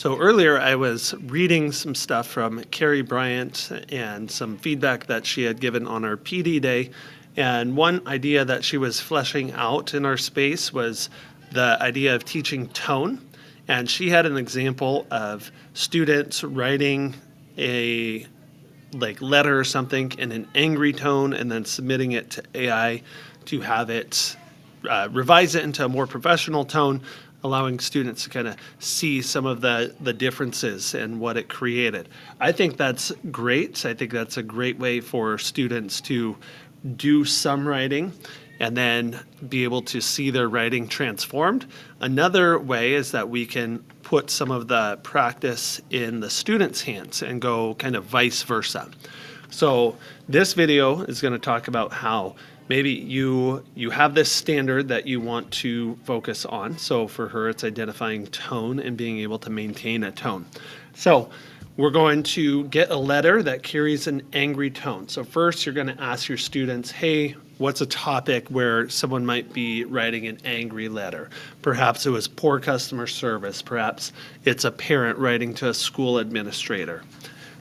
So earlier I was reading some stuff from Carrie Bryant and some feedback that she had given on our PD day. And one idea that she was fleshing out in our space was the idea of teaching tone. And she had an example of students writing a letter or something in an angry tone and then submitting it to AI to have it revise it into a more professional tone, allowing students to kind of see some of the differences and what it created. I think that's great. I think that's a great way for students to do some writing and then be able to see their writing transformed. Another way is that we can put some of the practice in the students' hands and go kind of vice versa. So this video is going to talk about how maybe you have this standard that you want to focus on. So for her, it's identifying tone and being able to maintain a tone. So we're going to get a letter that carries an angry tone. So first, you're going to ask your students, hey, what's a topic where someone might be writing an angry letter? Perhaps it was poor customer service. Perhaps it's a parent writing to a school administrator.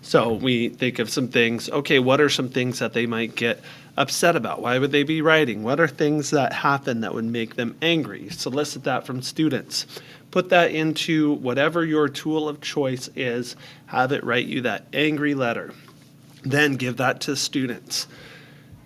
So we think of some things, okay, what are some things that they might get upset about? Why would they be writing? What are things that happen that would make them angry? Solicit that from students. Put that into whatever your tool of choice is, have it write you that angry letter. Then give that to students.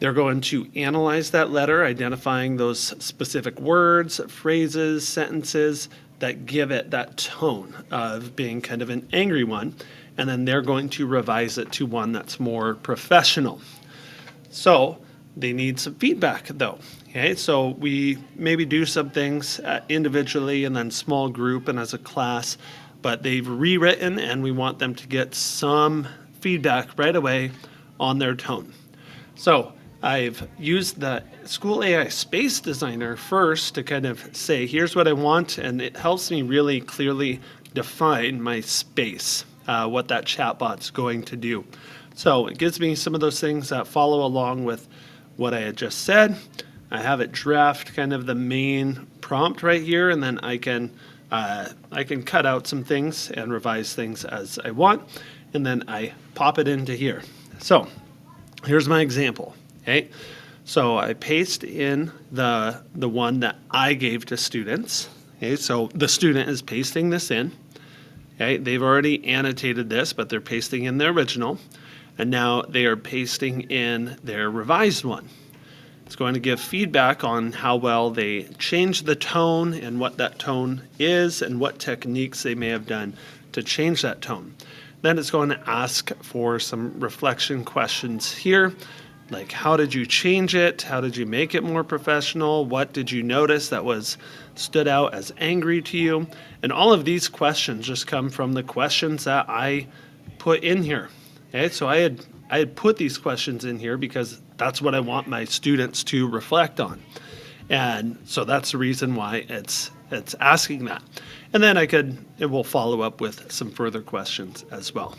They're going to analyze that letter, identifying those specific words, phrases, sentences that give it that tone of being kind of an angry one. And then they're going to revise it to one that's more professional. So they need some feedback though. Okay, so we maybe do some things individually and then small group and as a class, but they've rewritten and we want them to get some feedback right away on their tone. So I've used the School AI Space Designer first to kind of say, here's what I want, and it helps me really clearly define my space, what that chatbot's going to do. So it gives me some of those things that follow along with what I had just said. I have it draft kind of the main prompt right here, and then I can cut out some things and revise things as I want, and then I pop it into here. So here's my example. Okay, so I paste in the one that I gave to students. Okay, so the student is pasting this in. Okay, they've already annotated this, but they're pasting in the original, and now they are pasting in their revised one. It's going to give feedback on how well they changed the tone and what that tone is and what techniques they may have done to change that tone. Then it's going to ask for some reflection questions here, like how did you change it? How did you make it more professional? What did you notice that stood out as angry to you? And all of these questions just come from the questions that I put in here. Okay, so I had put these questions in here because that's what I want my students to reflect on. And so that's the reason why it's asking that. And then it will follow up with some further questions as well.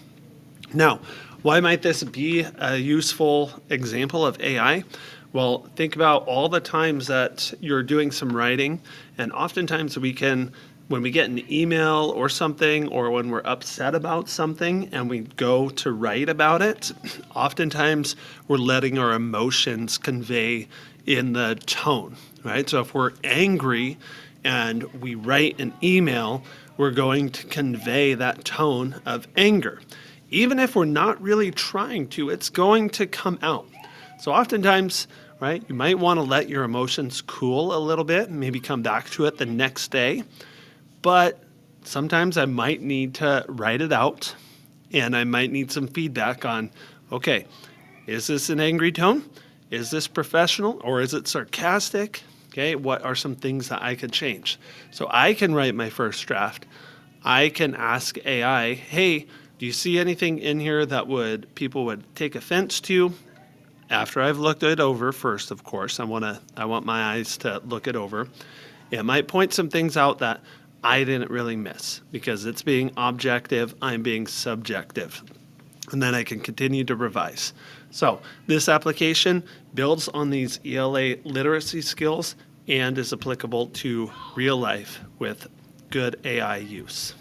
Now, why might this be a useful example of AI? Well, think about all the times that you're doing some writing, and oftentimes when we get an email or something, or when we're upset about something and we go to write about it, oftentimes we're letting our emotions convey in the tone, right? So if we're angry and we write an email, we're going to convey that tone of anger. Even if we're not really trying to, it's going to come out. So oftentimes, right, you might want to let your emotions cool a little bit and maybe come back to it the next day. But sometimes I might need to write it out and I might need some feedback on, okay, is this an angry tone? Is this professional or is it sarcastic? Okay, what are some things that I could change? So I can write my first draft. I can ask AI, hey, do you see anything in here that people would take offense to? After I've looked it over first, of course, I want my eyes to look it over. It might point some things out that I didn't really miss because it's being objective, I'm being subjective. And then I can continue to revise. So this application builds on these ELA literacy skills and is applicable to real life with good AI use.